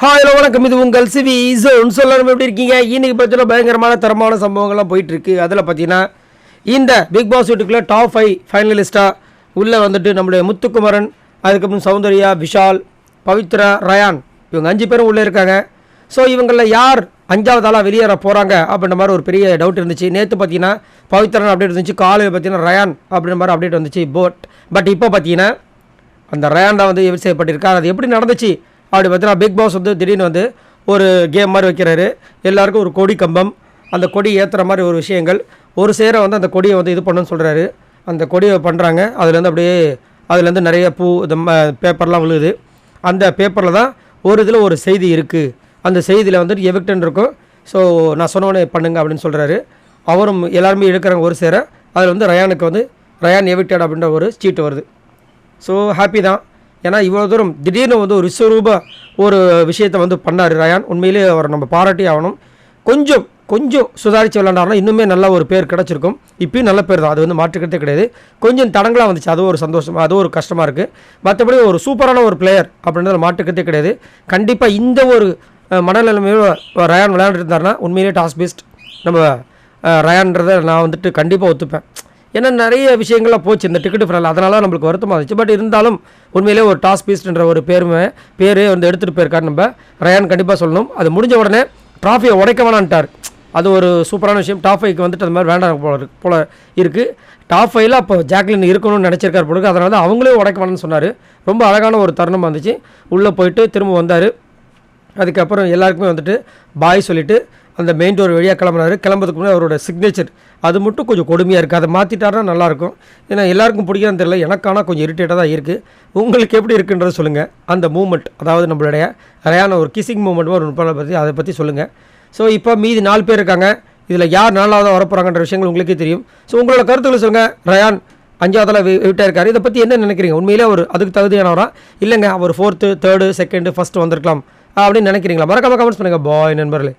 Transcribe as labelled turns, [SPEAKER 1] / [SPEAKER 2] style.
[SPEAKER 1] Hi வணக்கம், இது உங்கள் சிவி ஜோன். சொல்லணும் எப்படி இருக்கீங்க? இன்றைக்கி பார்த்தீங்கன்னா பயங்கரமான தரமான சம்பவங்கள்லாம் போயிட்டுருக்கு. அதில் பார்த்தீங்கன்னா இந்த பிக் பாஸ் வீட்டுக்குள்ளே டாப் 5 ஃபைனலிஸ்ட்டாக உள்ளே வந்துட்டு நம்முடைய முத்துக்குமரன், அதுக்கப்புறம் சௌந்தர்யா, விஷால், பவித்ரா, ரயான், இவங்க 5 பேரும் உள்ளே இருக்காங்க. ஸோ இவங்களில் யார் 5வது ஆளாக வெளியேற போகிறாங்க அப்படின்ற மாதிரி ஒரு பெரிய டவுட் இருந்துச்சு. நேற்று பார்த்தீங்கன்னா பவித்ரான் அப்டேட் இருந்துச்சு, காலையில் பார்த்தீங்கன்னா ரயான் அப்படின்ற மாதிரி அப்டேட் வந்துச்சு. பட் இப்போ பார்த்தீங்கன்னா அந்த ரயான் தான் வந்து எவிட் செய்யப்பட்டிருக்கார். அது எப்படி நடந்துச்சு அப்படி பார்த்தீங்கன்னா பிக் பாஸ் வந்து திடீர்னு வந்து ஒரு கேம் மாதிரி வைக்கிறாரு. எல்லாருக்கும் ஒரு கொடி கம்பம், அந்த கொடி ஏற்றுற மாதிரி ஒரு விஷயங்கள், ஒரு சேர வந்து அந்த கொடியை வந்து இது பண்ணுன்னு சொல்கிறாரு. அந்த கொடியை பண்ணுறாங்க. அதுலேருந்து அப்படியே அதுலேருந்து நிறைய பூ இந்த பேப்பர்லாம் விழுகுது. அந்த பேப்பரில் தான் ஒரு இதில் ஒரு செய்தி இருக்குது. அந்த செய்தியில் வந்துட்டு எவிக்டன் இருக்கும். ஸோ நான் சொன்னோன்னே பண்ணுங்க அப்படின்னு சொல்கிறாரு. அவரும் எல்லாருமே எடுக்கிறாங்க ஒரு சேர. அதில் வந்து ரயானுக்கு வந்து ரயான் எவிக்டட் அப்படின்ற ஒரு சீட்டு வருது. ஸோ ஹாப்பி தான். ஏன்னா இவ்வளோ தூரம் திடீர்னு வந்து ஒரு விஸ்வரூப ஒரு விஷயத்தை வந்து பண்ணார் ரயான். உண்மையிலே அவர் நம்ம பாராட்டி ஆகணும். கொஞ்சம் சுதாரித்து விளையாண்டாருன்னா இன்னுமே நல்ல ஒரு பேர் கிடச்சிருக்கும். இப்பயும் நல்ல பேர் தான், அது வந்து மாற்றுக்கிறதே கிடையாது. கொஞ்சம் தடங்களாக வந்துச்சு, அது ஒரு சந்தோஷம், அது ஒரு கஷ்டமாக இருக்குது. மற்றபடி ஒரு சூப்பரான ஒரு பிளேயர் அப்படின்றத மாற்றுக்கிறதே கிடையாது. கண்டிப்பாக இந்த ஒரு மனநிலைமையோட ரயான் விளையாண்டுட்டு இருந்தாருன்னா உண்மையிலே டாஸ் பெஸ்ட் நம்ம ரயான்றதை நான் வந்துட்டு கண்டிப்பாக ஒத்துப்பேன். ஏன்னா நிறைய விஷயங்கள்லாம் போச்சு இந்த டிக்கெட் ஃபிரல், அதனால தான் நம்மளுக்கு வருத்தமாக இருந்துச்சு. பட் இருந்தாலும் உண்மையிலே ஒரு டாஸ் பீஸ்ட்ன்ற ஒரு பேரே வந்து எடுத்துகிட்டு போயிருக்காரு நம்ம ரயான். கண்டிப்பாக சொல்லணும். அது முடிஞ்ச உடனே ட்ராஃபியை உடைக்க வேணான்ட்டார். அது ஒரு சூப்பரான விஷயம். டாப் 5க்கு வந்துட்டு அது மாதிரி வேண்டாம் போல இருக்குது. டாப் 5ல் அப்போ ஜாக்லின் இருக்கணும்னு நினச்சிருக்காரு போல. அதனால தான் அவங்களே உடைக்க வேணாம்னு சொன்னார். ரொம்ப அழகான ஒரு தருணமாக இருந்துச்சு. உள்ளே போயிட்டு திரும்ப வந்தார். அதுக்கப்புறம் எல்லாருக்குமே வந்துட்டு பாய் சொல்லிவிட்டு அந்த மெயின் டோர் வழியாக கிளம்புறாரு. கிளம்புறதுக்கு முன்னாடி அவரோட சிக்னேச்சர் அது மட்டும் கொஞ்சம் கொடுமையாக இருக்குது. அதை மாற்றிட்டாருன்னா நல்லாயிருக்கும். ஏன்னா எல்லாருக்கும் பிடிக்கான்னு தெரியல, எனக்கான கொஞ்சம் இரிட்டேட்டாக தான் இருக்குது. உங்களுக்கு எப்படி இருக்குன்றதை சொல்லுங்கள். அந்த மூமெண்ட், அதாவது நம்மளுடைய ரயான ஒரு கிசிங் மூமெண்ட் ஒரு அதை பற்றி சொல்லுங்கள். ஸோ இப்போ மீதி 4 பேர் இருக்காங்க. இதில் யார் 4வது வரப்போகிறாங்கன்ற விஷயங்கள் உங்களுக்கே தெரியும். ஸோ உங்களோட கருத்துக்களை சொல்லுங்கள். ரயான் 5வது விட்டாக இருக்கார். இதை பற்றி என்ன நினைக்கிறீங்க? உண்மையிலே அவர் அதுக்கு தகுதியானவரா இல்லைங்க அவர் 4th 3rd 2nd 1st வந்திருக்கலாம் அப்படின்னு நினைக்கிறீங்களா? மறக்காம கமெண்ட்ஸ் பண்ணுங்கள். பாய் நண்பர்களே.